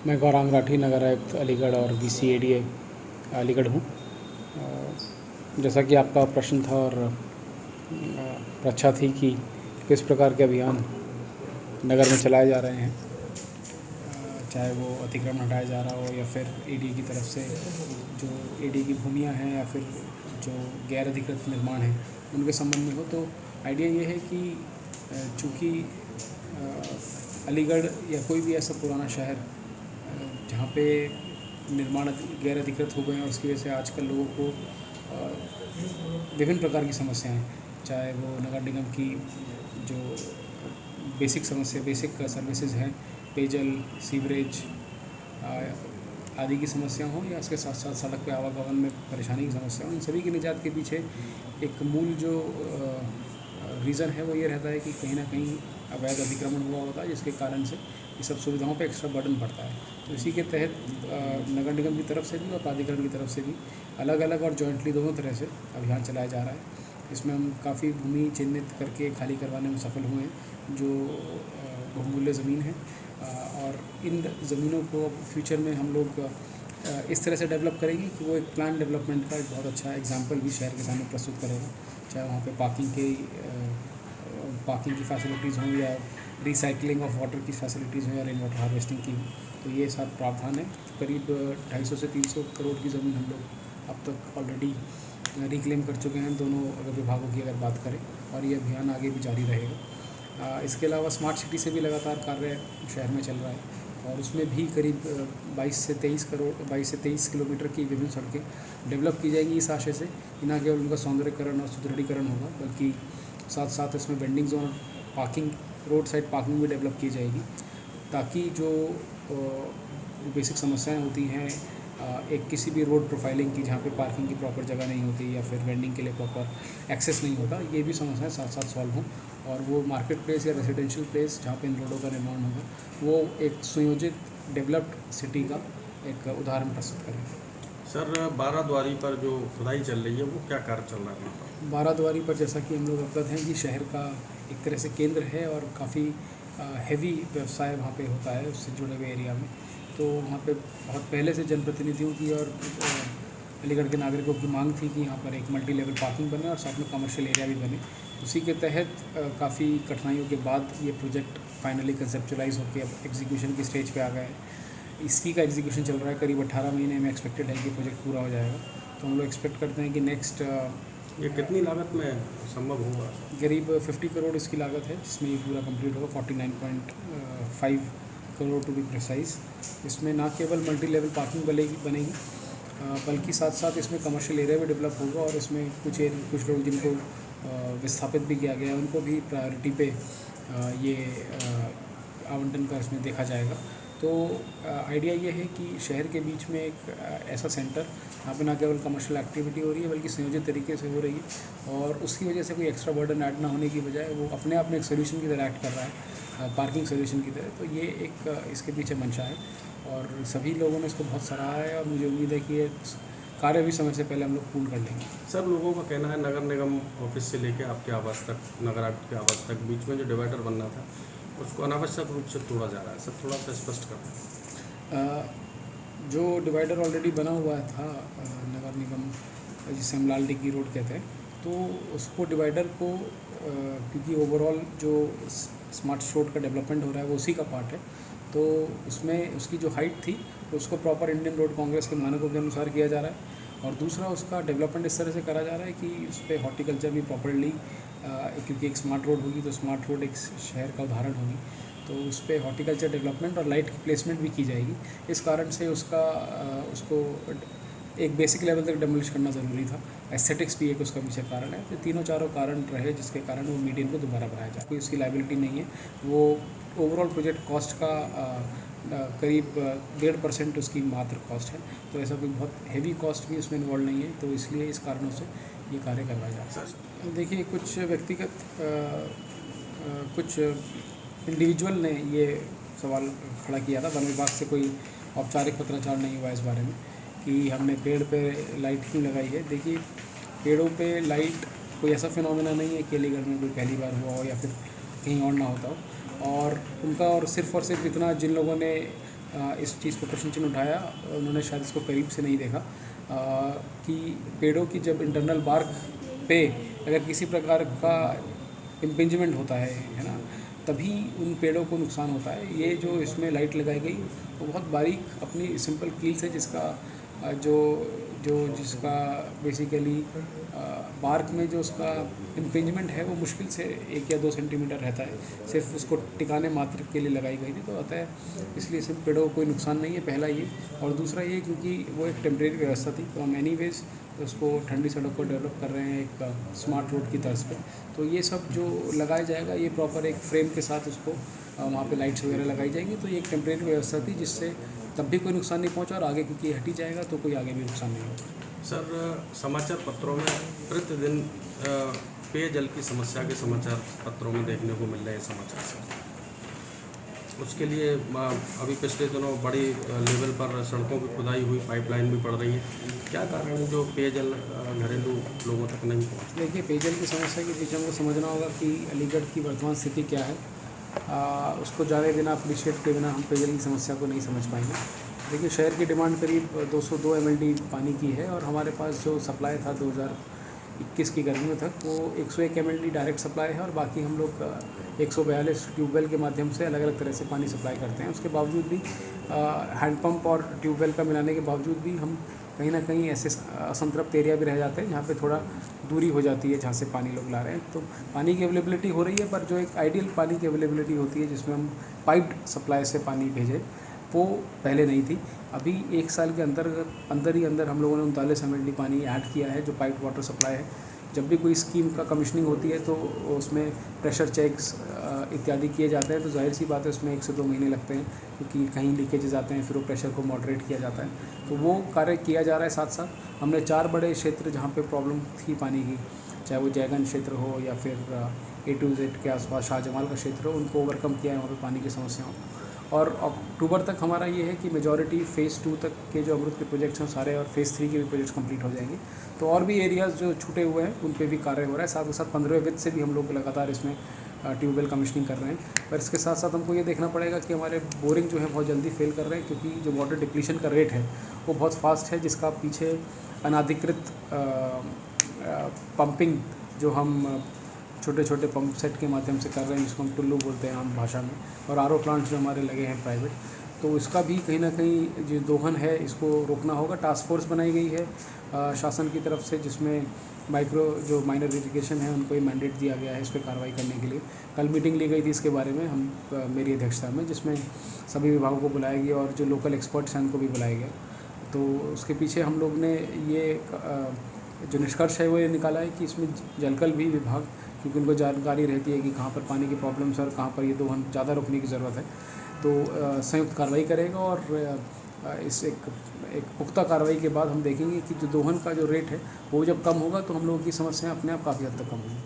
मैं गौरांग राठी, नगर आयुक्त अलीगढ़ और VCADA अलीगढ़ हूँ। जैसा कि आपका प्रश्न था और रक्षा थी कि किस प्रकार के अभियान नगर में चलाए जा रहे हैं, चाहे वो अतिक्रमण हटाया जा रहा हो या फिर ADA की तरफ से जो ADA की भूमियाँ हैं या फिर जो गैर अधिकृत निर्माण हैं उनके संबंध में हो। तो आइडिया ये है कि चूँकि अलीगढ़ या कोई भी ऐसा पुराना शहर जहाँ पे निर्माण गैर अधिकृत हो गए हैं और उसकी वजह से आजकल लोगों को विभिन्न प्रकार की समस्याएं, चाहे वो नगर निगम की जो बेसिक सर्विसेज हैं, पेयजल, सीवरेज आदि की समस्या हो या इसके साथ साथ सड़क पे आवागमन में परेशानी की समस्या हो, इन सभी की निजात के पीछे एक मूल जो रीज़न है वो ये रहता है कि कहीं ना कहीं अवैध अतिक्रमण हुआ होता है, जिसके कारण से ये सब सुविधाओं पे एक्स्ट्रा बर्डन पड़ता है। तो इसी के तहत नगर निगम की तरफ से भी और प्राधिकरण की तरफ से भी अलग अलग और जॉइंटली दोनों तरह से अभियान चलाया जा रहा है। इसमें हम काफ़ी भूमि चिन्हित करके खाली करवाने में सफल हुए हैं, जो बहुमूल्य ज़मीन है, और इन ज़मीनों को फ्यूचर में हम लोग इस तरह से डेवलप करेंगे कि वो एक प्लान डेवलपमेंट का एक बहुत अच्छा एग्जाम्पल भी शहर के सामने प्रस्तुत करेगा, चाहे वहाँ पे पार्किंग की फैसिलिटीज़ हों या रिसाइकलिंग ऑफ वाटर की फैसिलिटीज़ हों या रेन वाटर हार्वेस्टिंग की। तो ये सब प्रावधान है। करीब 250 से 300 करोड़ की ज़मीन हम लोग अब तक ऑलरेडी रिक्लेम कर चुके हैं, दोनों अगर विभागों की अगर बात करें, और ये अभियान आगे भी जारी रहेगा। इसके अलावा स्मार्ट सिटी से भी लगातार कार्य शहर में चल रहा है और उसमें भी करीब 22 से 23 किलोमीटर की विभिन्न सड़कें डेवलप की जाएंगी, इस आशय से कि न केवल उनका सौंदर्यकरण और सुदृढ़ीकरण होगा, बल्कि साथ साथ इसमें vending zone, parking, road side parking भी डेवलप की जाएगी, ताकि जो बेसिक समस्याएं होती हैं एक किसी भी रोड प्रोफाइलिंग की, जहाँ पे पार्किंग की प्रॉपर जगह नहीं होती या फिर वेंडिंग के लिए प्रॉपर एक्सेस नहीं होता, ये भी समस्याएं साथ साथ सॉल्व हों और वो मार्केट प्लेस या रेजिडेंशियल प्लेस जहाँ पे इन रोडों का निर्माण होगा वो एक सुयोजित डेवलप्ड सिटी का एक उदाहरण प्रस्तुत करेगा। सर, 12 पर जो खुदाई चल रही है वो क्या कार्य चल रहा है? 12 पर जैसा कि हम लोग अवगत हैं कि शहर का एक तरह से केंद्र है और काफ़ी हैवी व्यवसाय वहाँ पे होता है उससे जुड़े हुए एरिया में। तो वहाँ पे बहुत पहले से जनप्रतिनिधियों की और अलीगढ़ के नागरिकों की मांग थी कि यहाँ पर एक मल्टी लेवल पार्किंग बने और साथ में कमर्शियल एरिया भी बने। उसी के तहत काफ़ी कठिनाइयों के बाद ये प्रोजेक्ट फाइनली कंसेप्चुलाइज होकर अब एग्जीक्यूशन की स्टेज पे आ गया है। इसी का एग्जीक्यूशन चल रहा है। करीब 18 महीने में एक्सपेक्टेड है कि प्रोजेक्ट पूरा हो जाएगा। तो हम लोग एक्सपेक्ट करते हैं कि नेक्स्ट ये कितनी लागत में संभव होगा? करीब 50 करोड़ इसकी लागत है, जिसमें ये पूरा कंप्लीट होगा। 49.5 करोड़ टू बी प्रिसाइज। इसमें ना केवल मल्टी लेवल पार्किंग बनेगी बल्कि साथ साथ इसमें कमर्शियल एरिया भी डेवलप होगा और इसमें कुछ लोग जिनको विस्थापित भी किया गया है उनको भी प्रायोरिटी पे ये आवंटन का इसमें देखा जाएगा। तो आइडिया ये है कि शहर के बीच में एक ऐसा सेंटर जहाँ पे ना केवल कमर्शियल एक्टिविटी हो रही है बल्कि संयोजित तरीके से हो रही है और उसकी वजह से कोई एक्स्ट्रा बर्डन ऐड ना होने की बजाय वो अपने आप में एक सोल्यूशन की तरह एक्ट कर रहा है, पार्किंग सोल्यूशन की तरह। तो ये एक इसके पीछे मंशा है और सभी लोगों ने इसको बहुत सराहा है और मुझे उम्मीद है कि ये कार्य भी समय से पहले हम लोग पूर्ण कर लेंगे। सर, लोगों का कहना है नगर निगम ऑफिस से लेकर आपके आवास तक, नगर आयुक्त के आवास तक बीच में जो डिवाइडर बनना था उसको अनावश्यक रूप से तोड़ा जा रहा है। सर, थोड़ा सा स्पष्ट कर दें। जो डिवाइडर ऑलरेडी बना हुआ था नगर निगम, जिसे हम लाल टिक्की रोड कहते हैं, तो उसको डिवाइडर को क्योंकि ओवरऑल जो स्मार्ट रोड का डेवलपमेंट हो रहा है वो उसी का पार्ट है, तो उसमें उसकी जो हाइट थी तो उसको प्रॉपर इंडियन रोड कांग्रेस के मानकों के अनुसार किया जा रहा है। और दूसरा उसका डेवलपमेंट इस तरह से करा जा रहा है कि उस पर हॉर्टिकल्चर भी प्रॉपरली, क्योंकि एक स्मार्ट रोड होगी तो स्मार्ट रोड एक शहर का उदाहरण होगी, तो उस पर हॉर्टिकल्चर डेवलपमेंट और लाइट की प्लेसमेंट भी की जाएगी। इस कारण से उसको एक बेसिक लेवल तक डेमोलिश करना ज़रूरी था। एस्थेटिक्स भी एक उसका पीछे कारण है। तो तीनों चारों कारण रहे जिसके कारण वो मीडियन को दोबारा बनाया जाए। कोई उसकी लाइबिलिटी नहीं है। वो ओवरऑल प्रोजेक्ट कॉस्ट का करीब 1.5% उसकी मात्र कॉस्ट है, तो ऐसा कोई बहुत हैवी कॉस्ट भी उसमें इन्वॉल्व नहीं है। तो इसलिए इस कारणों से ये कार्य करवाया जा रहा है। देखिए, कुछ व्यक्तिगत कुछ इंडिविजुअल ने ये सवाल खड़ा किया था। वन विभाग से कोई औपचारिक पत्राचार नहीं हुआ इस बारे में कि हमने पेड़ पे लाइट क्यों लगाई है। देखिए, पेड़ों पे लाइट कोई ऐसा फिनोमेना नहीं है कि अलीगढ़ में कोई पहली बार हुआ हो या फिर कहीं और ना होता हो। और उनका और सिर्फ इतना, जिन लोगों ने इस चीज़ पर प्रश्न चिन्ह उठाया। उन्होंने शायद इसको करीब से नहीं देखा कि पेड़ों की जब इंटरनल बार्क पे अगर किसी प्रकार का इम्पिंजमेंट होता है ना, तभी उन पेड़ों को नुकसान होता है। ये जो इसमें लाइट लगाई गई वो बहुत बारीक अपनी सिंपल कील से जिसका जिसका बेसिकली बार्क में जो उसका इम्पिंजमेंट है वो मुश्किल से 1 या 2 सेंटीमीटर रहता है, सिर्फ उसको टिकाने मात्र के लिए लगाई गई थी। तो अतः इसलिए सिर्फ पेड़ों को कोई नुकसान नहीं है, पहला ये। और दूसरा ये क्योंकि वो एक टेम्परेरी व्यवस्था थी, तो हम एनीवेज उसको ठंडी सड़क को डेवलप कर रहे हैं एक स्मार्ट रोड की तर्ज पे। तो ये सब जो लगाया जाएगा ये प्रॉपर एक फ्रेम के साथ उसको वहाँ पे लाइट्स वगैरह लगाई जाएंगी। तो ये एक टेम्परेरी व्यवस्था थी जिससे तब भी कोई नुकसान नहीं पहुँचा, और आगे क्योंकि हटी जाएगा तो कोई आगे भी नुकसान नहीं होगा। सर, समाचार पत्रों में प्रतिदिन पेयजल की समस्या के समाचार पत्रों में देखने को मिल रहे हैं समाचार सर। उसके लिए अभी पिछले दिनों बड़ी लेवल पर सड़कों की खुदाई हुई, पाइपलाइन भी पड़ रही है। क्या कारण है जो पेयजल घरेलू लोगों तक नहीं पहुँच? देखिए, पेयजल की समस्या के पीछे हमको समझना होगा कि अलीगढ़ की वर्तमान स्थिति क्या है। उसको जाने बिना, अप्रिशिएट के बिना हम पेयजल की समस्या को नहीं समझ पाएंगे। देखिए, शहर की डिमांड करीब 202 MLD पानी की है, और हमारे पास जो सप्लाई था 2021 की गर्मियों तक वो 101 MLD डायरेक्ट सप्लाई है, और बाकी हम लोग 142 ट्यूबवेल के माध्यम से अलग अलग तरह से पानी सप्लाई करते हैं। उसके बावजूद भी हैंडपम्प और ट्यूबवेल का मिलाने के बावजूद भी हम कहीं ना कहीं ऐसे असंतृप्त एरिया भी रह जाते हैं जहाँ पे थोड़ा दूरी हो जाती है जहाँ से पानी लोग ला रहे हैं। तो पानी की अवेलेबिलिटी हो रही है, पर जो एक आइडियल पानी की अवेलेबिलिटी होती है जिसमें हम पाइप्ड सप्लाई से पानी भेजें, वो पहले नहीं थी। अभी 1 साल के अंदर ही हम लोगों ने 39 MLD पानी ऐड किया है जो पाइप वाटर सप्लाई है। जब भी कोई स्कीम का कमीशनिंग होती है तो उसमें प्रेशर चेक्स इत्यादि किए जाते हैं, तो जाहिर सी बात है उसमें 1 से 2 महीने लगते हैं, क्योंकि कहीं लीकेजेस आते हैं, फिर वो प्रेशर को मॉडरेट किया जाता है। तो वो कार्य किया जा रहा है। साथ साथ हमने 4 बड़े क्षेत्र जहाँ पे प्रॉब्लम थी पानी की, चाहे वो जयगंज क्षेत्र हो या फिर A to Z के आसपास शाहजमाल का क्षेत्र हो, उनको ओवरकम किया है वहाँ पे पानी की समस्याओं को। और अक्टूबर तक हमारा ये है कि मेजॉरिटी फ़ेज़ 2 तक के जो अमृत के प्रोजेक्ट्स हैं सारे, और फ़ेज़ 3 के भी प्रोजेक्ट्स कंप्लीट हो जाएंगे। तो और भी एरियाज़ जो छूटे हुए हैं उन पे भी कार्य हो रहा है। साथ ही साथ 15वें वित्त से भी हम लोग लगातार इसमें ट्यूबवेल कमीशनिंग कर रहे हैं। पर इसके साथ साथ हमको ये देखना पड़ेगा कि हमारे बोरिंग जो है बहुत जल्दी फेल कर रहे हैं, क्योंकि जो वाटर डिप्लीशन का रेट है वो बहुत फास्ट है, जिसका पीछे अनाधिकृत पंपिंग जो हम छोटे छोटे पंप सेट के माध्यम से कर रहे हैं, जिसको हम टुल्लू बोलते हैं आम भाषा में, और RO प्लांट्स जो हमारे लगे हैं प्राइवेट, तो इसका भी कहीं ना कहीं जो दोहन है इसको रोकना होगा। टास्क फोर्स बनाई गई है शासन की तरफ से, जिसमें माइनर इरिगेशन है उनको ये मैंडेट दिया गया है इस पर कार्रवाई करने के लिए। कल मीटिंग ली गई थी इसके बारे में मेरी अध्यक्षता में, जिसमें सभी विभागों को बुलाया गया और जो लोकल एक्सपर्ट्स हैं उनको भी बुलाया गया। तो उसके पीछे हम लोग ने ये जो निष्कर्ष है वो ये निकाला है कि इसमें जलकल भी विभाग, क्योंकि उनको जानकारी रहती है कि कहाँ पर पानी की प्रॉब्लम्स है और कहाँ पर ये दोहन ज़्यादा रोकने की ज़रूरत है, तो संयुक्त कार्रवाई करेगा। और इस एक पुख्ता कार्रवाई के बाद हम देखेंगे कि जो दोहन का जो रेट है वो जब कम होगा तो हम लोगों की समस्याएं अपने आप काफ़ी हद तक कम होंगी।